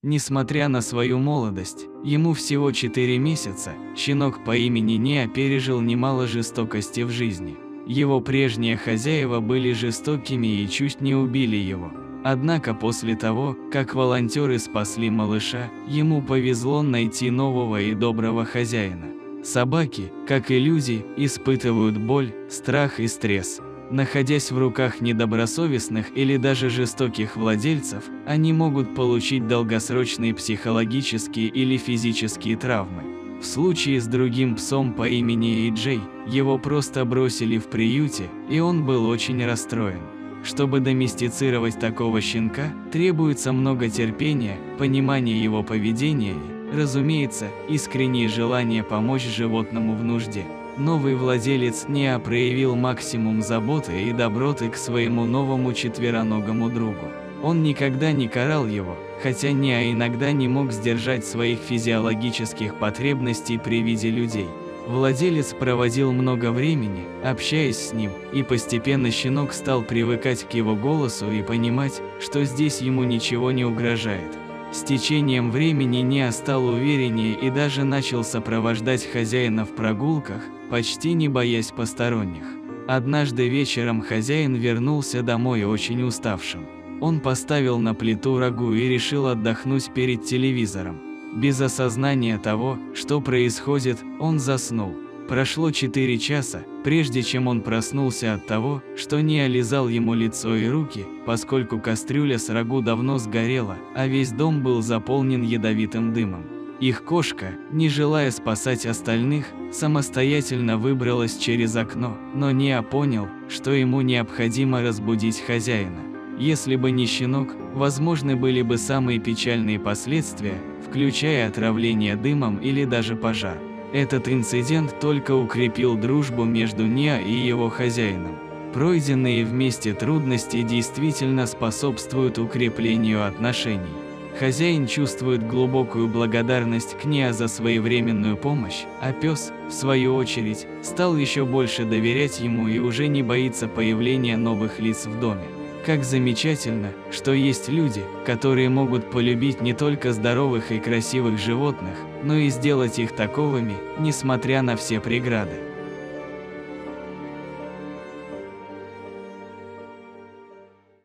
Несмотря на свою молодость, ему всего 4 месяца, щенок по имени Неа пережил немало жестокости в жизни. Его прежние хозяева были жестокими и чуть не убили его. Однако после того, как волонтеры спасли малыша, ему повезло найти нового и доброго хозяина. Собаки, как и люди, испытывают боль, страх и стресс. Находясь в руках недобросовестных или даже жестоких владельцев, они могут получить долгосрочные психологические или физические травмы. В случае с другим псом по имени Эйджей, его просто бросили в приюте, и он был очень расстроен. Чтобы доместицировать такого щенка, требуется много терпения, понимания его поведения и, разумеется, искреннее желание помочь животному в нужде. Новый владелец Неа проявил максимум заботы и доброты к своему новому четвероногому другу. Он никогда не карал его, хотя Неа иногда не мог сдержать своих физиологических потребностей при виде людей. Владелец проводил много времени, общаясь с ним, и постепенно щенок стал привыкать к его голосу и понимать, что здесь ему ничего не угрожает. С течением времени Неа стал увереннее и даже начал сопровождать хозяина в прогулках, почти не боясь посторонних. Однажды вечером хозяин вернулся домой очень уставшим. Он поставил на плиту рагу и решил отдохнуть перед телевизором. Без осознания того, что происходит, он заснул. Прошло 4 часа, прежде чем он проснулся от того, что Неа лизал ему лицо и руки, поскольку кастрюля с рагу давно сгорела, а весь дом был заполнен ядовитым дымом. Их кошка, не желая спасать остальных, самостоятельно выбралась через окно, но Неа понял, что ему необходимо разбудить хозяина. Если бы не щенок, возможны были бы самые печальные последствия, включая отравление дымом или даже пожар. Этот инцидент только укрепил дружбу между Неа и его хозяином. Пройденные вместе трудности действительно способствуют укреплению отношений. Хозяин чувствует глубокую благодарность к Неа за своевременную помощь, а пес, в свою очередь, стал еще больше доверять ему и уже не боится появления новых лиц в доме. Как замечательно, что есть люди, которые могут полюбить не только здоровых и красивых животных, но и сделать их таковыми, несмотря на все преграды.